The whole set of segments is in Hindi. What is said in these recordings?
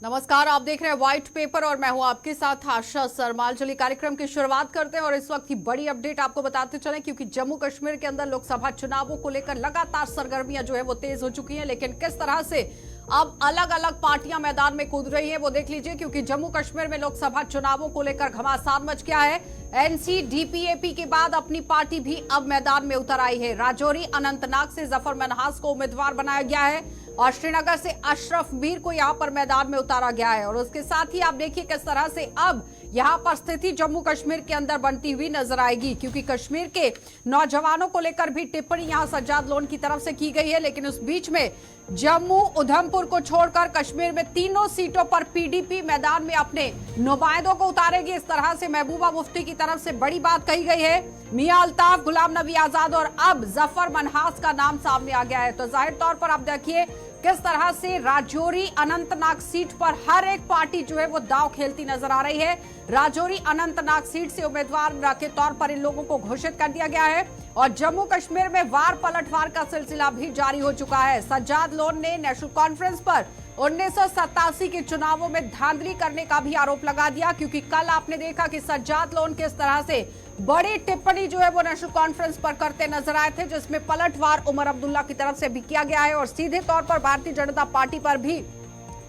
नमस्कार, आप देख रहे हैं व्हाइट पेपर और मैं हूं आपके साथ आशा सरमाल। चलिए कार्यक्रम की शुरुआत करते हैं और इस वक्त की बड़ी अपडेट आपको बताते चलें, क्योंकि जम्मू कश्मीर के अंदर लोकसभा चुनावों को लेकर लगातार सरगर्मियां जो है वो तेज हो चुकी हैं। लेकिन किस तरह से अब अलग अलग पार्टियां मैदान में कूद रही है वो देख लीजिए, क्योंकि जम्मू कश्मीर में लोकसभा चुनावों को लेकर घमासान मच गया है। एनसीडीपीएपी के बाद अपनी पार्टी भी अब मैदान में उतर आई है। राजौरी अनंतनाग से जफर मनहास को उम्मीदवार बनाया गया है और श्रीनगर से अशरफ मीर को यहां पर मैदान में उतारा गया है। और उसके साथ ही आप देखिए किस तरह से अब यहां पर स्थिति जम्मू कश्मीर के अंदर बनती हुई नजर आएगी, क्योंकि कश्मीर के नौजवानों को लेकर भी टिप्पणी यहां सज्जाद लोन की तरफ से की गई है। लेकिन उस बीच में जम्मू उधमपुर को छोड़कर कश्मीर में तीनों सीटों पर पीडीपी मैदान में अपने नुमाइंदों को उतारेगी। इस तरह से महबूबा मुफ्ती की तरफ से बड़ी बात कही गई है। मियां अल्ताफ, गुलाम नबी आजाद और अब जफर मनहास का नाम सामने आ गया है। तो जाहिर तौर पर आप देखिए किस तरह से राजौरी अनंतनाग सीट पर हर एक पार्टी जो है वो दांव खेलती नजर आ रही है। राजौरी अनंतनाग सीट से उम्मीदवार के तौर पर इन लोगों को घोषित कर दिया गया है और जम्मू कश्मीर में वार पलटवार का सिलसिला भी जारी हो चुका है। सज्जाद लोन ने नेशनल कॉन्फ्रेंस पर 1987 के चुनावों में धांधली करने का भी आरोप लगा दिया, क्योंकि कल आपने देखा कि सज्जाद लोन किस तरह से बड़ी टिप्पणी जो है वो नेशनल कॉन्फ्रेंस पर करते नजर आए थे, जिसमें पलटवार उमर अब्दुल्ला की तरफ से भी किया गया है और सीधे तौर पर भारतीय जनता पार्टी पर भी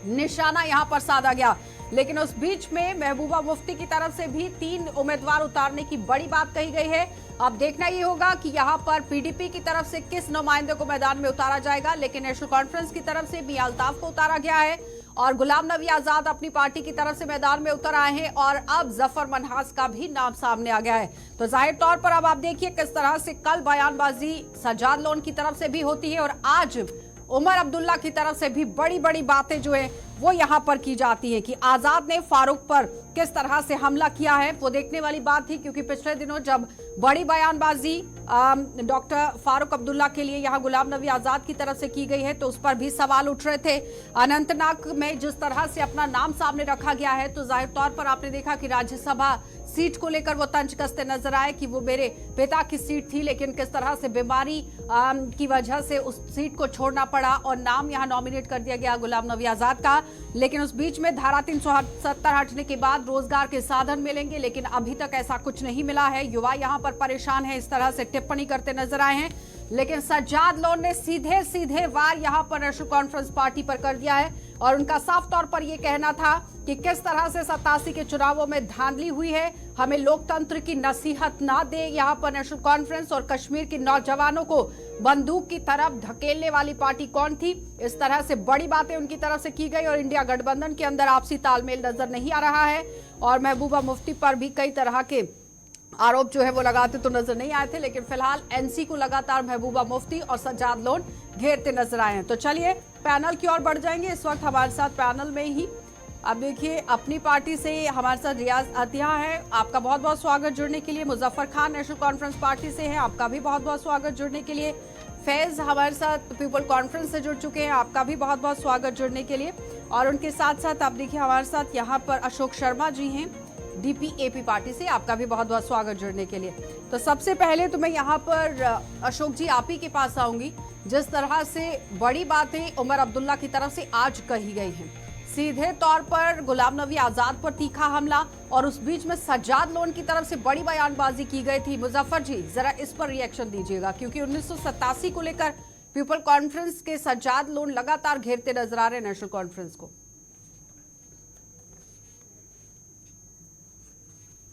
निशाना यहां पर साधा गया। लेकिन उस बीच में महबूबा मुफ्ती की तरफ से भी 3 उम्मीदवार उतारने की बड़ी बात कही गई है। अब देखना ये होगा कि यहां पर पीडीपी की तरफ से किस नुमाइंदे को मैदान में उतारा जाएगा। लेकिन नेशनल कॉन्फ्रेंस की तरफ से मियां अल्ताफ को उतारा गया है और गुलाम नबी आजाद अपनी पार्टी की तरफ से मैदान में उतर आए हैं और अब जफर मनहास का भी नाम सामने आ गया है। तो जाहिर तौर पर अब आप देखिए किस तरह से कल बयानबाजी सज्जाद लोन की तरफ से भी होती है और आज उमर अब्दुल्ला की तरफ से भी बड़ी बड़ी बातें जो है वो यहां पर की जाती है कि आजाद ने फारूक पर किस तरह से हमला किया है। वो देखने वाली बात थी, क्योंकि पिछले दिनों जब बड़ी बयानबाजी डॉक्टर फारूक अब्दुल्ला के लिए यहां गुलाम नबी आजाद की तरफ से की गई है तो उस पर भी सवाल उठ रहे थे। अनंतनाग में जिस तरह से अपना नाम सामने रखा गया है तो जाहिर तौर पर आपने देखा कि राज्यसभा सीट को लेकर वो तंज कसते नजर आए कि वो मेरे पिता की सीट थी, लेकिन किस तरह से बीमारी की वजह से उस सीट को छोड़ना पड़ा और नाम यहां नॉमिनेट कर दिया गया गुलाम नबी आजाद का। लेकिन उस बीच में धारा 370 हटने के बाद रोजगार के साधन मिलेंगे, लेकिन अभी तक ऐसा कुछ नहीं मिला है। युवा यहां पर परेशान है, इस तरह से टिप्पणी करते नजर आए हैं। लेकिन सज्जाद लोन ने सीधे सीधे वार यहां पर नेशनल कॉन्फ्रेंस पार्टी पर कर दिया है और उनका साफ तौर पर यह कहना था कि किस तरह से 87 के चुनावों में धांधली हुई है, हमें लोकतंत्र की नसीहत ना दे यहां पर नेशनल कॉन्फ्रेंस, और कश्मीर के नौजवानों को बंदूक की तरफ धकेलने वाली पार्टी कौन थी। इस तरह से बड़ी बातें उनकी तरफ से की गई और इंडिया गठबंधन के अंदर आपसी तालमेल नजर नहीं आ रहा है और महबूबा मुफ्ती पर भी कई तरह के आरोप जो है वो लगाते तो नजर नहीं आए थे। लेकिन फिलहाल एनसी को लगातार महबूबा मुफ्ती और सज्जाद लोन घेरते नजर आए हैं। तो चलिए पैनल की ओर बढ़ जाएंगे। इस वक्त हमारे साथ पैनल में ही अब देखिए अपनी पार्टी से हमारे साथ रियाज अतिया है, आपका बहुत बहुत स्वागत जुड़ने के लिए। Muzaffar Khan national conference party से हैं, आपका भी बहुत बहुत स्वागत जुड़ने के लिए। फैज हमारे साथ पीपल कॉन्फ्रेंस से जुड़ चुके हैं, आपका भी बहुत बहुत स्वागत जुड़ने के लिए। और उनके साथ साथ आप देखिए हमारे साथ यहाँ पर अशोक शर्मा जी हैं डीपीएपी पार्टी से, आपका भी बहुत बहुत स्वागत जुड़ने के लिए। तो सबसे पहले तो मैं यहाँ पर अशोक जी आप ही के पास आऊंगी। जिस तरह से बड़ी बातें उमर अब्दुल्ला की तरफ से आज कही गई हैं, सीधे तौर पर गुलाम नबी आजाद पर तीखा हमला और उस बीच में सज्जाद लोन की तरफ से बड़ी बयानबाजी की गई थी। मुजफ्फर जी जरा इस पर रिएक्शन दीजिएगा, क्योंकि 1987 को लेकर पीपल कॉन्फ्रेंस के सज्जाद लोन लगातार घेरते नजर आ रहे हैं नेशनल कॉन्फ्रेंस को।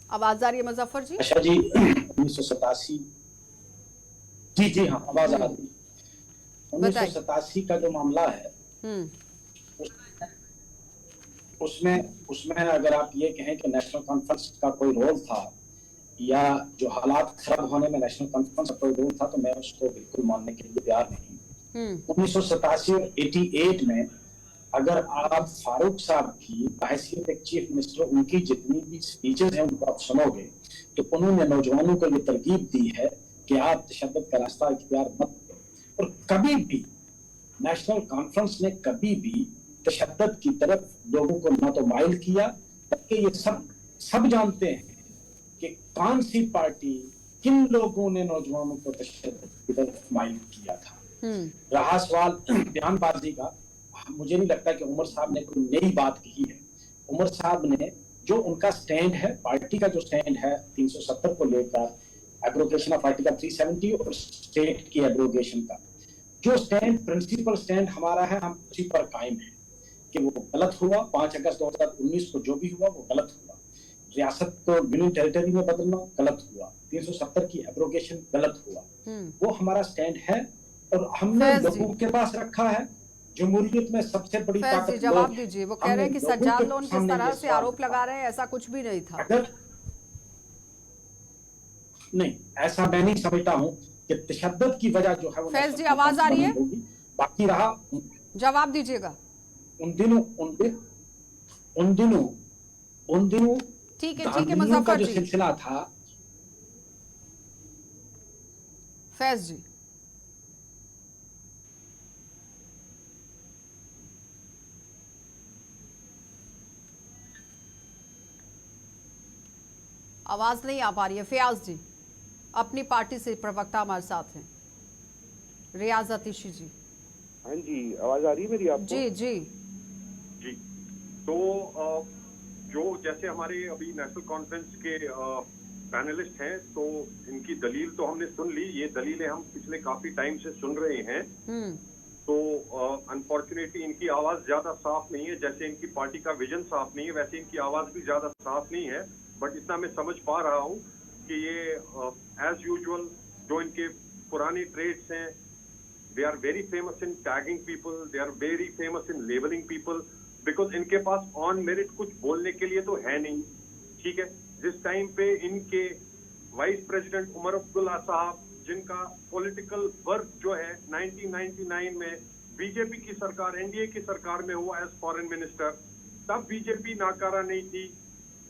आवाज आ रही है मुजफ्फर जी? अच्छा जी, 1987 जी हाँ आवाज आ रही है। 1987 का जो मामला है उसमें अगर आप ये कहें कि नेशनल कॉन्फ्रेंस का कोई रोल था या जो हालात खराब होने में नेशनल कॉन्फ्रेंस का कोई रोल था, तो मैं उसको बिल्कुल मानने के लिए तैयार नहीं। 1987 और 88 में अगर आप फारूक साहब की हैसियत एक चीफ मिनिस्टर उनकी जितनी भी स्पीचेस हैं उनको आप सुनोगे तो उन्होंने नौजवानों को ये तरकीब दी है कि आप तशद्दुद का रास्ता इख्तियार मत करो। और कभी भी नेशनल कॉन्फ्रेंस ने कभी भी तशद्दुद की तरफ लोगों को न तो माइल किया, बल्कि ये सब जानते हैं कि कौन सी पार्टी किन लोगों ने नौजवानों को तशद्दुद की तरफ माइल किया था। रहा सवाल बयानबाजी का, मुझे नहीं लगता कि उमर साहब ने कोई नई बात कही है। उमर साहब ने जो उनका स्टैंड है, पार्टी का जो स्टैंड है 370 को लेकर, एब्रोगेशन ऑफ आर्टिकल 370 और स्टेट की एब्रोगेशन का जो स्टैंड, प्रिंसिपल स्टैंड हमारा है, हम उसी पर कायम है कि वो गलत हुआ। 5 अगस्त 2019 को जो भी हुआ वो गलत हुआ। रियासत को यूनियन टेरिटरी में बदलना गलत हुआ, 370 की एब्रोगेशन गलत हुआ। वो हमारा स्टैंड है और हमने लोगों के पास रखा है। जमहूरियत में सबसे बड़ी ताकत जवाब दीजिए। वो कह रहे हैं कि सज्जाद लोन किस तरह से आरोप लगा रहे हैं, ऐसा कुछ भी नहीं था। नहीं, ऐसा मैं नहीं समझता हूँ कि तशद्दुद की वजह जो है वो। फैज जी आवाज आ रही है? बाकी रहा, जवाब दीजिएगा। उन दिनों ठीक है मुजफ्फर जी, सिलसिला था। फैज जी आवाज नहीं आ पा रही है। फयाज जी अपनी पार्टी से प्रवक्ता हमारे साथ हैं, रियाज अतीशी जी। हाँ जी, आवाज आ रही है मेरी आपको? जी जी जी। तो जो जैसे हमारे अभी नेशनल कॉन्फ्रेंस के पैनलिस्ट हैं, तो इनकी दलील तो हमने सुन ली। ये दलीलें हम पिछले काफी टाइम से सुन रहे हैं। तो अनफॉर्चुनेटली इनकी आवाज ज्यादा साफ नहीं है। जैसे इनकी पार्टी का विजन साफ नहीं है, वैसे इनकी आवाज भी ज्यादा साफ नहीं है। बट इतना मैं समझ पा रहा हूँ कि ये एज यूजुअल जो इनके पुराने ट्रेड्स हैं, they are very famous in tagging people, they are very famous in labelling people, because इनके पास ऑन मेरिट कुछ बोलने के लिए तो है नहीं। ठीक है, जिस टाइम पे इनके वाइस प्रेसिडेंट उमर अब्दुल्ला साहब, जिनका पॉलिटिकल बर्थ जो है 1999 में बीजेपी की सरकार, एनडीए की सरकार में हुआ एज फॉरेन मिनिस्टर, तब बीजेपी नाकारा नहीं थी,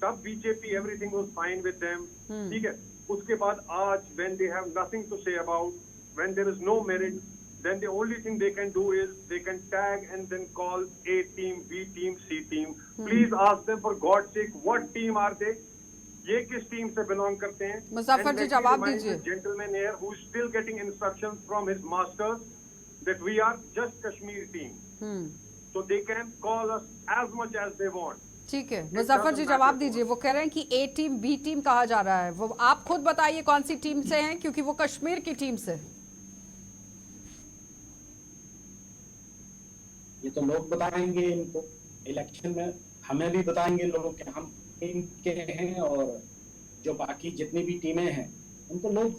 तब BJP everything was fine with them. ठीक है, उसके बाद आज when they have nothing to say about, when there is no merit, then the only thing they can do is they can tag and then call A team, B team, C team. Please ask them for God's sake, what team are they? ये किस टीम से बिलोंग करते हैं? मुजफ्फर जी जवाब दीजिए। Gentleman here who is still getting instructions from his masters that we are just Kashmir team. So they can call us as much as they want. ठीक है, मुजफ्फर जी जवाब दीजिए। वो कह रहे हैं कि ए टीम बी टीम कहा जा रहा है, वो आप खुद बताइए कौन सी टीम से हैं, क्योंकि वो कश्मीर की टीम से। ये तो लोग बताएंगे इनको इलेक्शन में, हमें भी बताएंगे लोग कि हम टीम के हैं, और जो बाकी जितनी भी टीमें हैं उनको लोग,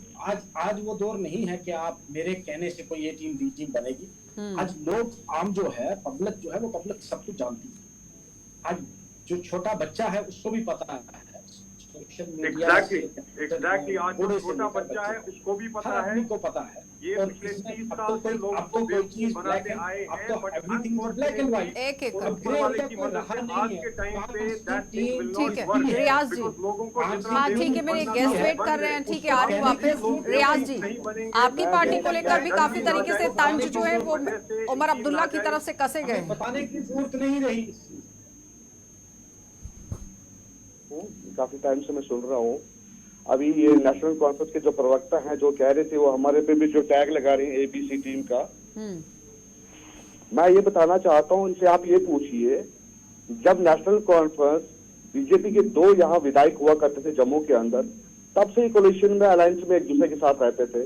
आज वो दौर नहीं है कि आप मेरे कहने से कोई ये टीम बी टीम बनेगी। आज लोग आम जो है, पब्लिक जो है, वो पब्लिक सब कुछ जानती है। आज जो छोटा बच्चा है उसको भी पता है, एग्जैक्टली आज जो छोटा बच्चा है उसको भी पता है, को पता है। ये पिछले 30 साल से लोग कोई चीज बनाते आए हैं, बट एक एक ऊपर वाले की मदद से आज के टाइम पे दैट थिंग विल ठीक है। Not work. रियाज जी लोगों को हाँ ठीक है, मेरे गेस्ट वेट कर रहे हैं। ठीक है, आ रही हूँ वापस। रियाज जी आपकी पार्टी को लेकर भी काफी तरीके से तंज जो है वो उमर अब्दुल्ला की तरफ से कसे गए। बताने की जरूरत नहीं रही। काफी टाइम से मैं सुन रहा हूँ। अभी ये नेशनल कॉन्फ्रेंस के जो प्रवक्ता हैं जो कह रहे थे, वो हमारे पे भी जो टैग लगा रहे हैं एबीसी टीम का, मैं ये बताना चाहता हूँ इनसे, आप ये पूछिए, जब नेशनल कॉन्फ्रेंस बीजेपी के 2 यहाँ विधायक हुआ करते थे जम्मू के अंदर, तब से कोलिशन में, अलायंस में एक दूसरे के साथ रहते थे।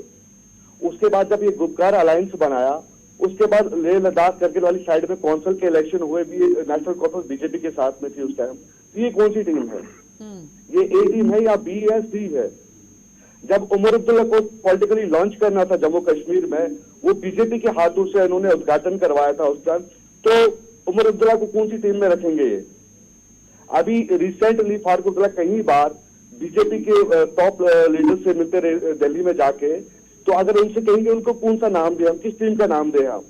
उसके बाद जब ये गुपकार अलायंस बनाया, उसके बाद लेह लद्दाख करके वाली साइड में कौंसिल के इलेक्शन हुए भी, नेशनल कॉन्फ्रेंस बीजेपी के साथ में थी उस टाइम। ये कौन सी टीम है? ये ए टीम है या बी या सी है? जब उमर अब्दुल्ला को पॉलिटिकली लॉन्च करना था जम्मू कश्मीर में, वो बीजेपी के हाथों से इन्होंने उद्घाटन करवाया था उस टाइम, तो उमर अब्दुल्ला को कौन सी टीम में रखेंगे ये? अभी रिसेंटली फारूक अब्दुल्ला कई बार बीजेपी के टॉप लीडर से मिलते रहे दिल्ली में जाके, तो अगर उनसे कहेंगे उनको कौन सा नाम दे, हम किस टीम का नाम दे हम?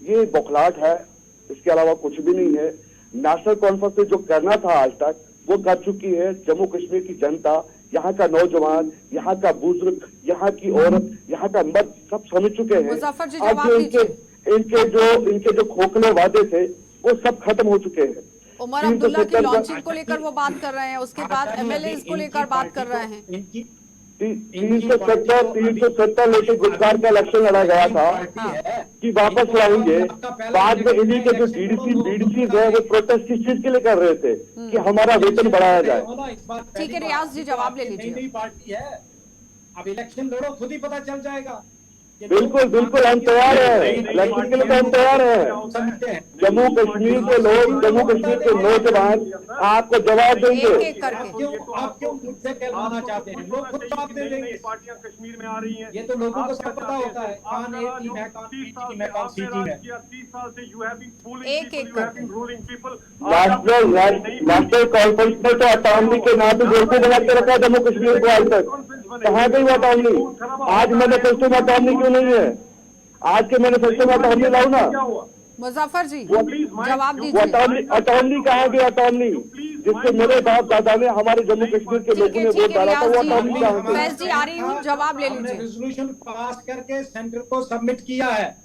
ये बौखलाहट है, इसके अलावा कुछ भी नहीं है। नेशनल कॉन्फ्रेंस से जो करना था आज तक वो कर चुकी है। जम्मू कश्मीर की जनता, यहाँ का नौजवान, यहाँ का बुजुर्ग, यहाँ की औरत, यहाँ का मर्द सब समझ चुके हैं। अब जो इनके जो खोखले वादे थे वो सब खत्म हो चुके हैं। उमर अब्दुल्ला की लॉन्चिंग को लेकर वो बात कर रहे हैं, उसके बाद एमएलए को लेकर बात कर रहे हैं। 370 लेके गुजरात का इलेक्शन लड़ा गया था कि वापस लाएंगे। बाद में इन्हीं के जो बीडीसी है वो प्रोटेस्ट किस चीज के लिए कर रहे थे कि हमारा वेतन बढ़ाया जाए। ठीक है रियाज जी, जवाब ले लीजिए। नई पार्टी है, अब इलेक्शन लड़ो, खुद ही पता चल जाएगा। बिल्कुल बिल्कुल, हम तैयार हैं इलेक्शन के लिए, तो हम तैयार हैं। जम्मू कश्मीर के लोग, जम्मू कश्मीर के नौजवान आपको जवाब देंगे। एक करके आप क्यों मुझसे कहलाना चाहते हैं? लोग खुद जवाब दे देंगे। पार्टियां कश्मीर में आ रही हैं, ये तो लोगों को सब पता होता है कौन ए टीम है, कौन बी टीम है, कौन सी टीम है। 30 साल से यू हैव बीन फूलिंग एक people, you have been ruling people. National conference में तो अटॉर्नी के नाम पे बिल्कुल बना के रखा है जम्मू कश्मीर को आज तक। कहाँ गई वो अटॉर्नी? आज मैनिफेस्टो में अटॉर्नी क्यों नहीं है? आज के मैनिफेस्टो में अटॉर्नी लाओ ना। मुजफ्फर जी जवाब दीजिए। अटॉर्नी कहाँ गई? अटॉर्नी जिससे मेरे बाप दादा ने हमारे जम्मू कश्मीर के लोगों ने वोट डाला था, वो अटॉर्नी कहाँ गई? फैज जी आ रही हूँ, जवाब ले लीजिए। रेजोल्यूशन पास करके सेंटर को सबमिट किया है।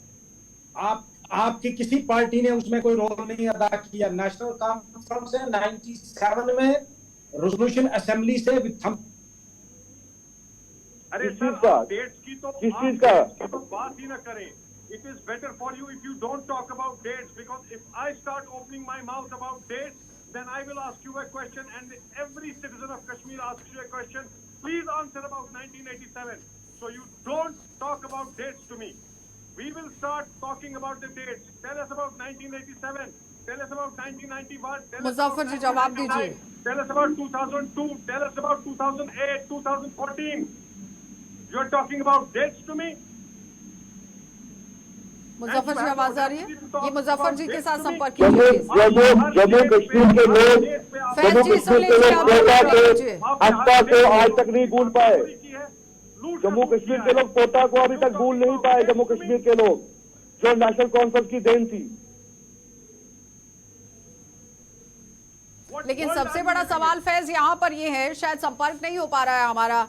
आपकी किसी पार्टी ने उसमें कोई रोल नहीं अदा किया। नेशनल कॉन्फ्रेंस है 97 में रेजोल्यूशन असेंबली से अरे किस चीज का? डेट्स की तो किस चीज का? बात ही ना करें। It is better for you if you don't talk about dates, because if I start opening my mouth about dates, then I will ask you a question, and every citizen of Kashmir asks you a question. Please answer about 1987. So you don't talk about dates to me. We will start talking about the dates. Tell us about 1987. Tell us about 1991. Muzaffar जी जवाब दीजिए। Tell us about 2002. Tell us about 2008, 2014. You're talking about dates to me? Muzaffar जी आवाज आ रही है? ये मुजफ्फर जी के साथ संपर्क जम्मू कीजिए। कश्मीर के लोग, जम्मू कश्मीर के लोग पोता के हफ्ता को आज तक नहीं भूल पाए। जम्मू कश्मीर के लोग पोता को अभी तक भूल नहीं पाए। जम्मू कश्मीर के लोग, जो नेशनल कॉन्फ्रेंस की देन थी। लेकिन सबसे बड़ा सवाल फैज यहाँ पर ये है, शायद संपर्क नहीं हो पा रहा है हमारा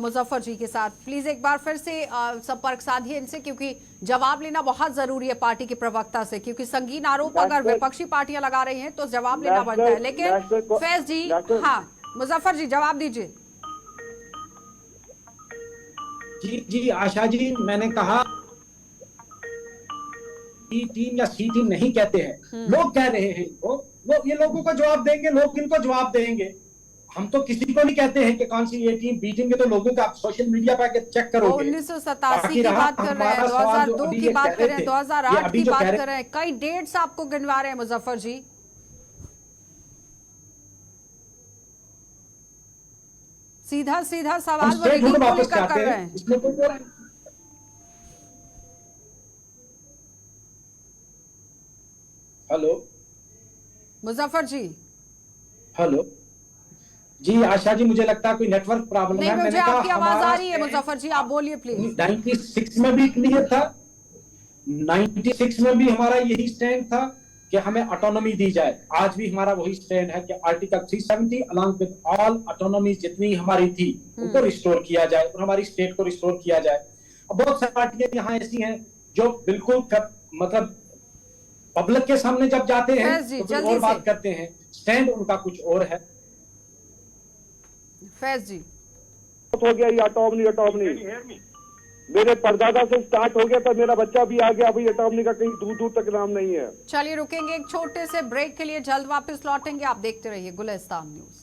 मुजफ्फर जी के साथ। प्लीज एक बार फिर से संपर्क साधिए इनसे, क्योंकि जवाब लेना बहुत जरूरी है पार्टी के प्रवक्ता से, क्योंकि संगीन आरोप अगर विपक्षी पार्टियां लगा रही हैं तो जवाब लेना बनता है। लेकिन फैज जी, हाँ मुजफ्फर जी जवाब दीजिए। जी आशा जी, मैंने कहा बी टीम या सी टीम नहीं कहते हैं, लोग कह रहे हैं। वो ये लोगों को जवाब देंगे, लोग किनको जवाब देंगे? हम तो किसी को नहीं कहते हैं कि कौन सी ए टीम बी टीम के, तो लोगों का आप सोशल मीडिया पर चेक करोगे। 1987 की बात कर रहे हैं, 2002 की बात कर रहे हैं, 2008 की बात कर रहे हैं, कई डेट्स आपको गिनवा रहे हैं मुजफ्फर जी। सीधा सीधा सवाल वो रिगिंग को लेकर कर रहे हैं। हेलो मुजफ्फर जी। हेलो जी आशा जी, मुझे लगता है कोई नेटवर्क प्रॉब्लम है। मुझे आपकी आवाज आ रही है मुजफ्फर जी, आप बोलिए प्लीज। 96 में भी क्लियर था, 96 में भी हमारा यही स्टैंड था कि हमें ऑटोनॉमी दी जाए। आज भी हमारा वही स्टैंड है कि article 370 along with all autonomy जितनी हमारी थी उनको रिस्टोर किया जाए और हमारी स्टेट को रिस्टोर किया जाए। अब बहुत सारी पार्टियां यहाँ ऐसी हैं जो बिल्कुल मतलब पब्लिक के सामने जब जाते हैं तो कुछ और बात करते हैं, स्टैंड उनका कुछ और है। फैज जी हो गया ये अटॉर्नी मेरे परदादा से स्टार्ट हो गया था, मेरा बच्चा भी आ गया। अभी अटॉर्नी का कहीं दूर दूर तक नाम नहीं है। चलिए रुकेंगे एक छोटे से ब्रेक के लिए, जल्द वापस लौटेंगे। आप देखते रहिए गुलिस्तान न्यूज।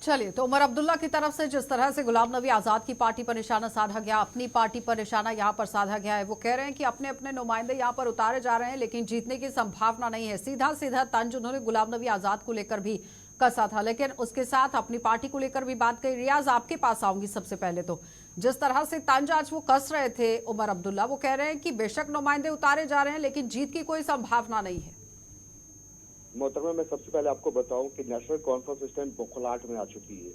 चलिए, तो उमर अब्दुल्ला की तरफ से जिस तरह से गुलाम नबी आजाद की पार्टी पर निशाना साधा गया, अपनी पार्टी पर निशाना यहां पर साधा गया है। वो कह रहे हैं कि अपने अपने नुमाइंदे यहां पर उतारे जा रहे हैं, लेकिन जीतने की संभावना नहीं है। सीधा सीधा तंज उन्होंने गुलाम नबी आजाद को लेकर भी कसा था, लेकिन उसके साथ अपनी पार्टी को लेकर भी बात कही। रियाज आपके पास आऊंगी सबसे पहले। तो जिस तरह से तंज आज वो कस रहे थे उमर अब्दुल्ला, वो कह रहे हैं कि बेशक नुमाइंदे उतारे जा रहे हैं लेकिन जीत की कोई संभावना नहीं है। मोहतरमा, मैं सबसे पहले आपको बताऊं कि नेशनल कॉन्फ्रेंस इस टाइम बौखलाहट में आ चुकी है।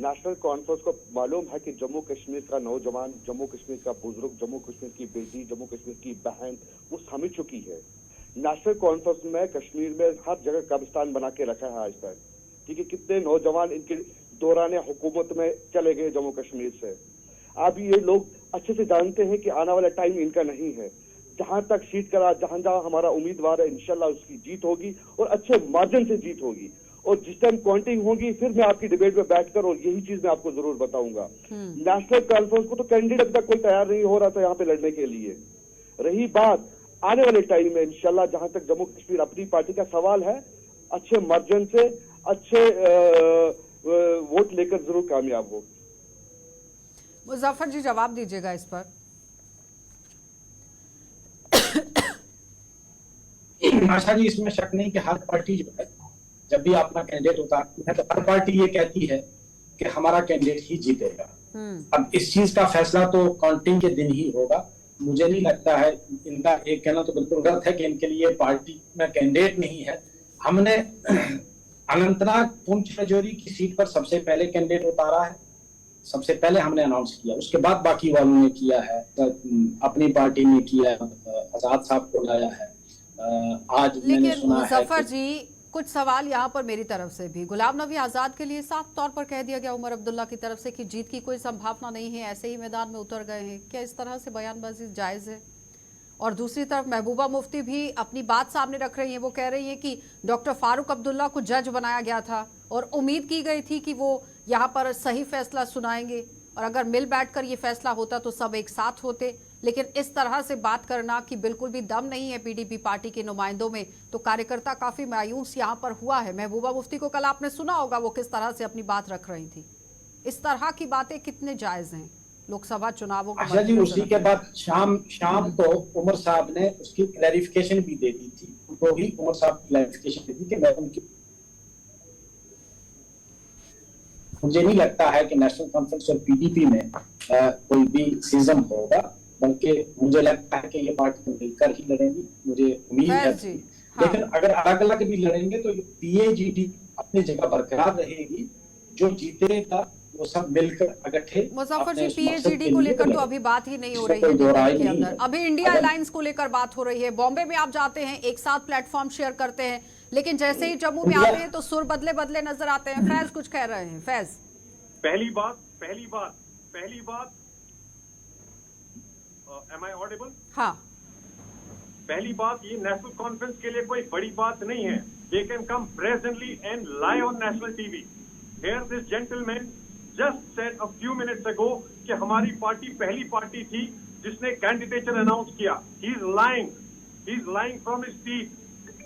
नेशनल कॉन्फ्रेंस को मालूम है कि जम्मू कश्मीर का नौजवान, जम्मू कश्मीर का बुजुर्ग, जम्मू कश्मीर की बेटी, जम्मू कश्मीर की बहन वो समझ चुकी है। नेशनल कॉन्फ्रेंस में कश्मीर में हर जगह कब्रिस्तान बना के रखा है आज तक। ठीक है, कितने नौजवान इनके दौरान हुकूमत में चले गए जम्मू कश्मीर से। अब ये लोग अच्छे से जानते हैं कि आने वाला टाइम इनका नहीं है। जहां तक सीट करा, जहां हमारा उम्मीदवार है, इंशाल्लाह उसकी जीत होगी और अच्छे मार्जिन से जीत होगी। और जिस टाइम काउंटिंग होगी फिर मैं आपकी डिबेट में बैठकर और यही चीज मैं आपको जरूर बताऊंगा। नेशनल कॉन्फ्रेंस को तो कैंडिडेट अभी तक कोई तैयार नहीं हो रहा था यहाँ पे लड़ने के लिए। रही बात आने वाले टाइम में इंशाल्लाह, जहां तक जम्मू कश्मीर अपनी पार्टी का सवाल है, अच्छे मार्जिन से अच्छे वोट लेकर जरूर कामयाब हो। मुजफ्फर जी जवाब दीजिएगा इस पर। आशा जी, इसमें शक नहीं कि हर पार्टी जो है जब भी अपना कैंडिडेट उतारती है तो हर पार्टी ये कहती है कि हमारा कैंडिडेट ही जीतेगा। अब इस चीज का फैसला तो काउंटिंग के दिन ही होगा। मुझे नहीं लगता है, इनका एक कहना तो बिल्कुल गलत है कि इनके लिए पार्टी में कैंडिडेट नहीं है। हमने अनंतनाग पुंछ राजौरी की सीट पर सबसे पहले कैंडिडेट उतारा है, सबसे पहले हमने अनाउंस किया, उसके बाद बाकी वालों ने किया है, अपनी पार्टी ने किया, आजाद साहब को लाया है। आज लेकिन मुजफ्फर जी कुछ सवाल यहाँ पर मेरी तरफ से भी। गुलाम नबी आजाद के लिए साफ तौर पर कह दिया गया उमर अब्दुल्ला की तरफ से कि जीत की कोई संभावना नहीं है, ऐसे ही मैदान में उतर गए हैं। क्या इस तरह से बयानबाजी जायज है? और दूसरी तरफ महबूबा मुफ्ती भी अपनी बात सामने रख रही हैं। वो कह रही हैं कि डॉक्टर फारूक अब्दुल्ला को जज बनाया गया था और उम्मीद की गई थी कि वो यहाँ पर सही फैसला सुनाएंगे और अगर मिल बैठकर ये फैसला होता तो सब एक साथ होते। लेकिन इस तरह से बात करना कि बिल्कुल भी दम नहीं है पीडीपी पार्टी के नुमाइंदों में, तो कार्यकर्ता काफी मायूस यहाँ पर हुआ है। महबूबा मुफ्ती को कल आपने सुना होगा वो किस तरह से अपनी बात रख रही थी। इस तरह की बातें कितने जायज हैं लोकसभा चुनावों अच्छा जी, उसी के बाद शाम को उमर साहब ने उसकी क्लैरिफिकेशन भी दे दी थी। तो ही उमर साहब क्लैरिफिकेशन दे दी कि मैं उनकी, मुझे नहीं लगता है कि नेशनल कॉन्फ्रेंस और पीडीपी में कोई भी सीजन होगा, बल्कि मुझे लगता है कि ये पार्टी मिलकर ही लड़ेंगी, मुझे उम्मीद है। लेकिन अगर अलग अलग भी लड़ेंगे तो पीएजीडी अपनी जगह बरकरार रहेगी, जो जीतेगा वो सब मिलकर इकट्ठे। मुजफ्फर जी, पीएजीडी को लेकर तो अभी बात ही नहीं हो रही है के अंदर। अभी इंडिया अलायंस को लेकर बात हो रही है। बॉम्बे में आप जाते हैं, एक साथ प्लेटफॉर्म शेयर करते हैं, लेकिन जैसे ही जम्मू में आते हैं तो सुर बदले बदले नजर आते हैं। फैज कुछ कह रहे हैं। फैज, पहली बात एम आई ऑडिबल? हाँ, पहली बात, ये नेशनल कॉन्फ्रेंस के लिए कोई बड़ी बात नहीं है। They can come presently and live on national TV. Here this gentleman just said a few minutes ago कि हमारी पार्टी पहली पार्टी थी जिसने कैंडिडेचर अनाउंस किया। He is lying from his seat.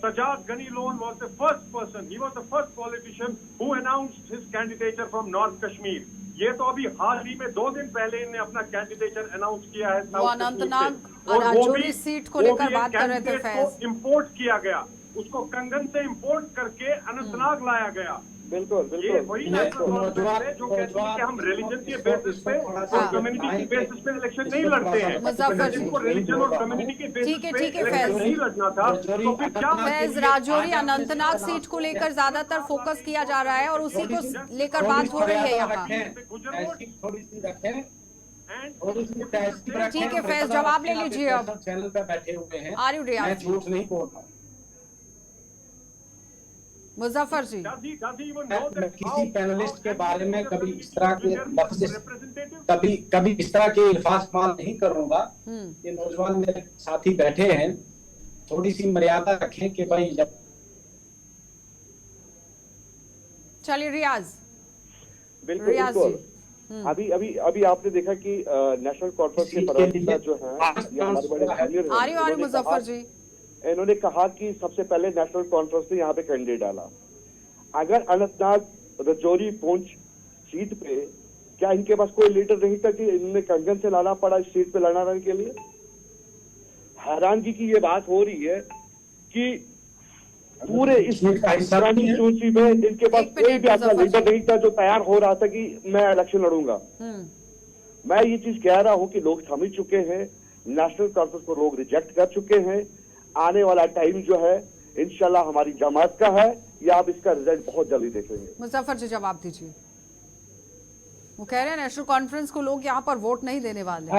Sajjad Ghani Loan was the first person, he was the first politician who announced his candidature from North Kashmir. ये तो अभी हाल ही में 2 दिन पहले इन्हें अपना कैंडिडेचर अनाउंस किया है वो अनंतनाग और राजौरी सीट को लेकर बात कर रहे थे। फैज, इंपोर्ट किया गया, उसको कंगन से इंपोर्ट करके अनंतनाग लाया गया। बिल्कुल ये वही नेशनल कॉन्फ्रेंस है जो कहती है कि हम रिलीजन के बेसिस पे और कम्युनिटी के बेसिस पे इलेक्शन नहीं लड़ते हैं। जिनको रिलीजन और कम्युनिटी के बेसिस पे इलेक्शन नहीं लड़ना था तो फिर क्या? फैज, राजौरी अनंतनाग सीट को लेकर ज्यादातर फोकस किया जा रहा है और उसी को लेकर बात हो रही है यहाँ। ठीक है फैज, जवाब ले लीजिए। अब चैनल पे बैठे हुए हैं, आर यू रियाज? मैं झूठ नहीं बोल रहा। मुजफ्फर जी, मैं किसी पैनलिस्ट के बारे में कभी इस तरह के कभी इस तरह के अल्फाज इस्तेमाल नहीं करूंगा। ये नौजवान मेरे साथी बैठे हैं, थोड़ी सी मर्यादा रखें कि भाई जब। चलिए रियाज। बिल्कुल। अभी आपने देखा कि नेशनल कॉन्फ्रेंस के प्रवक्ता जो है आर्य मुजफ्फर जी, इन्होंने कहा कि सबसे पहले नेशनल कॉन्फ्रेंस ने यहाँ पे कैंडिडेट डाला। अगर अनंतनाग राजौरी पुंछ सीट पे क्या इनके पास कोई लीडर नहीं था कि इन्होंने कंगन से लाना पड़ा इस सीट पे लड़ने के लिए? हैरानगी की ये बात हो रही है कि पूरे इस सूची में इनके पास कोई भी अपना लीडर नहीं था जो तैयार हो रहा था कि मैं इलेक्शन लड़ूंगा। मैं ये चीज कह रहा हूं कि लोग समझ चुके हैं, नेशनल कॉन्फ्रेंस को लोग रिजेक्ट कर चुके हैं। आने वाला टाइम जो है इंशाल्लाह हमारी जमात का है, या आप इसका रिजल्ट बहुत जल्दी देखेंगे। मुजफ्फर जी जवाब दीजिए। वो कह रहे हैं नेशनल कॉन्फ्रेंस को लोग यहाँ पर वोट नहीं देने वाले।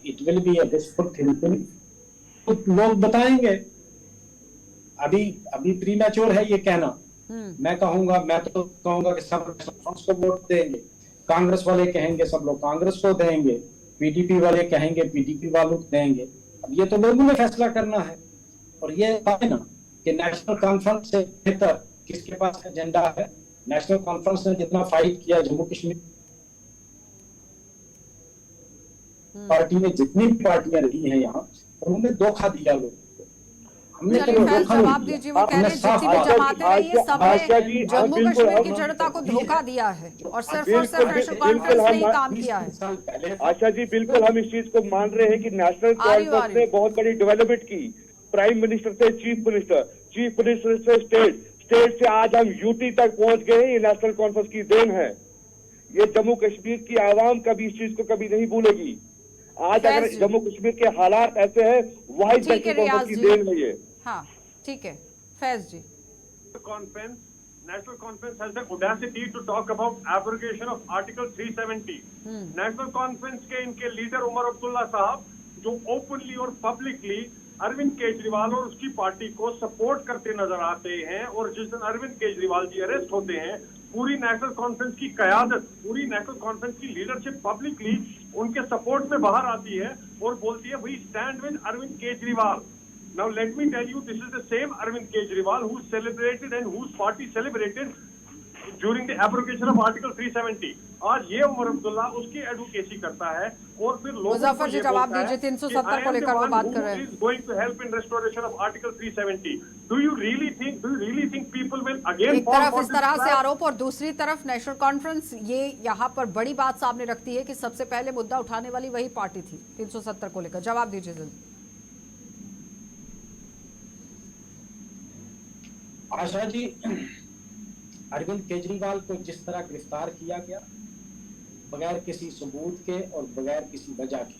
It will be a wishful thinking, लोग बताएंगे। अभी प्री मैच्योर है ये कहना। मैं तो कहूंगा कि सब कॉन्फ्रेंस को वोट देंगे, कांग्रेस वाले कहेंगे सब लोग कांग्रेस को देंगे, पीडीपी वाले कहेंगे पीडीपी वालों को देंगे। अब ये तो लोगों ने फैसला करना है। और ये है ना कि नेशनल कॉन्फ्रेंस से बेहतर किसके पास एजेंडा है। नेशनल कॉन्फ्रेंस ने जितना फाइट किया जम्मू कश्मीर पार्टी में, जितनी भी पार्टियां रही हैं यहाँ, उन्होंने धोखा दिया लोगों को। हमने चलिए तो फैज धोखा जवाब नहीं दीजिए। दिया। वो कह रहे हैं जितनी भी जमातें रही है सबने जम्मू कश्मीर की जनता को धोखा दिया है और सिर्फ नेशनल कॉन्फ्रेंस ने ही काम किया है। आशा जी बिल्कुल हम इस चीज को मान रहे हैं कि नेशनल कॉन्फ्रेंस ने बहुत बड़ी डेवलपमेंट की। प्राइम मिनिस्टर से चीफ मिनिस्टर से स्टेट से आज हम यूटी तक पहुंच गए हैं। ये नेशनल कॉन्फ्रेंस की देन है। ये जम्मू कश्मीर की आवाम कभी इस चीज को कभी नहीं भूलेगी। आज अगर जम्मू कश्मीर के हालात ऐसे हैं, वही नेशनल कॉन्फ्रेंस की देन है ये। हाँ ठीक है फैज जी। National Conference has the audacity to talk about abrogation of Article 370. National Conference के इनके लीडर उमर अब्दुल्ला साहब जो ओपनली और पब्लिकली अरविंद केजरीवाल और उसकी पार्टी को सपोर्ट करते नजर आते हैं, और जिस दिन अरविंद केजरीवाल जी अरेस्ट होते हैं, पूरी नेशनल कॉन्फ्रेंस की कयादत, पूरी नेशनल कॉन्फ्रेंस की लीडरशिप पब्लिकली उनके सपोर्ट में बाहर आती है और बोलती है we stand with Arvind Kejriwal. Now let me tell you, this is the same Arvind Kejriwal who celebrated and whose party celebrated during the abrogation of Article 370. आज ये उमर अब्दुल्ला उसकी एडवोकेसी करता है और फिर लोगों मुजफ्फर जी जवाब दीजिए। 370 को लेकर वो बात कर रहे हैं। Going to help in restoration of Article 370. Do you really think people will again? एक तरफ इस तरह से आरोप और दूसरी तरफ नेशनल कॉन्फ्रेंस ये यहाँ पर बड़ी बात सामने रखती है कि सबसे पहले मुद्दा उठाने वाली वही पार्टी थी 370 को लेकर। जवाब दीजिए जल्दी। आशा जी, अरविंद केजरीवाल को जिस तरह गिरफ्तार किया गया बगैर किसी सबूत के और बगैर किसी वजह के।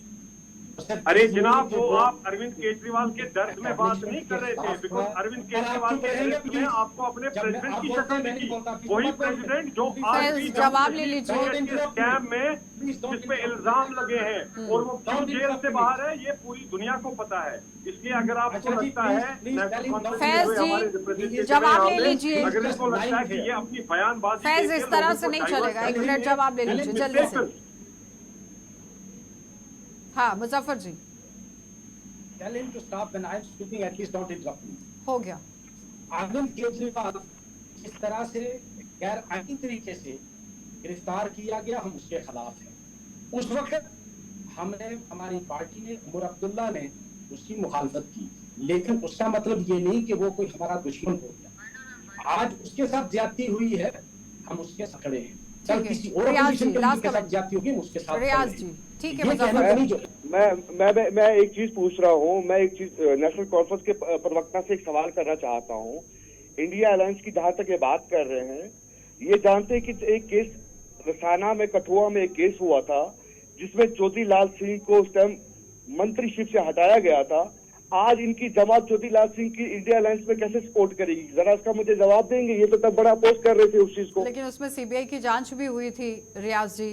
अरे जनाब, वो आप अरविंद केजरीवाल के दर्द में बात नहीं कर रहे थे, बिकॉज अरविंद केजरीवाल के दर्द में आपको अपने प्रेसिडेंट की शक्ल दी, वही प्रेसिडेंट जो आज जवाब ले लीजिए स्कैम में जिसपे इल्जाम लगे हैं और वो क्यों जेल से बाहर है, ये पूरी दुनिया को पता है। इसलिए अगर आपको लगता है फैज जी जवाब ले लीजिए। अगर इसको लगता है कि ये अपनी बयानबाजी फैज इस तरह से नहीं चलेगा। 1 मिनट जवाब ले लीजिए जल्दी से। हाँ मुजफ्फर जी। Tell him to stop when I am speaking, at least don't interrupt me. हो गया। अरविंद केजरीवाल इस तरह से गैर आईनी तरीके से गिरफ्तार किया गया, हम उसके खिलाफ हैं। उस वक्त हमने, हमारी पार्टी ने, उमर अब्दुल्ला ने उसकी मुखालफत की, लेकिन उसका मतलब ये नहीं कि वो कोई हमारा दुश्मन हो गया। आज उसके साथ ज्यादती हुई है, हम उसके साथ खड़े हैं। कल किसी और अपोजिशन के साथ ज्यादती होगी, हम उसके साथ रियाज जी ठीक है। मैं एक चीज पूछ रहा हूँ, मैं एक चीज नेशनल कॉन्फ्रेंस के प्रवक्ता से एक सवाल करना चाहता हूँ। इंडिया अलायंस की जहां तक ये बात कर रहे हैं, ये जानते हैं कि एक केस रसाना में, कठुआ में एक केस हुआ था जिसमें ज्योतिलाल सिंह को उस टाइम मंत्रीशिप से हटाया गया था। आज इनकी जमात ज्योतिलाल सिंह की इंडिया अलायंस में कैसे सपोर्ट करेगी? जरा इसका मुझे जवाब देंगे? ये तो तब बड़ा अपोज कर रहे थे उस चीज को। लेकिन उसमें सीबीआई की जांच भी हुई थी रियाज जी।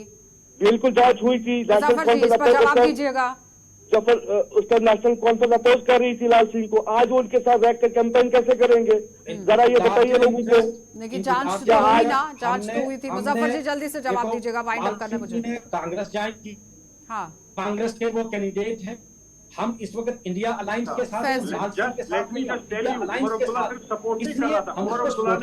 बिल्कुल जांच हुई थी। जवाब दीजिएगा। जब उस टाइम नेशनल कॉन्फ्रेंस अपोज कर रही थी लाल सिंह को, आज वो उनके साथ रह कर कैंपेन कैसे करेंगे? जरा ये बताइए लोगों को। लेकिन जांच तो हुई ना, जांच तो हुई थी। मुजफ्फर जी जल्दी से जवाब दीजिएगा, वाइंड अप करना मुझे। कांग्रेस ज्वाइन की। हाँ कांग्रेस के वो कैंडिडेट हैं। हम इस वक्त इंडिया अलायंस के साथ,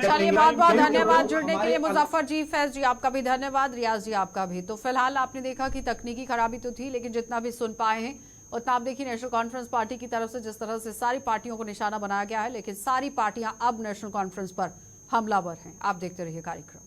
चलिए बहुत बहुत धन्यवाद जुड़ने के लिए मुजफ्फर जी। फैज जी आपका भी धन्यवाद, रियाज जी आपका भी। तो फिलहाल आपने देखा कि तकनीकी खराबी तो थी, लेकिन जितना भी सुन पाए हैं उतना आप देखिए नेशनल कॉन्फ्रेंस पार्टी की तरफ से जिस तरह से सारी पार्टियों को निशाना बनाया गया है, लेकिन सारी पार्टियां अब नेशनल कॉन्फ्रेंस पर हमलावर हैं। आप देखते रहिए कार्यक्रम।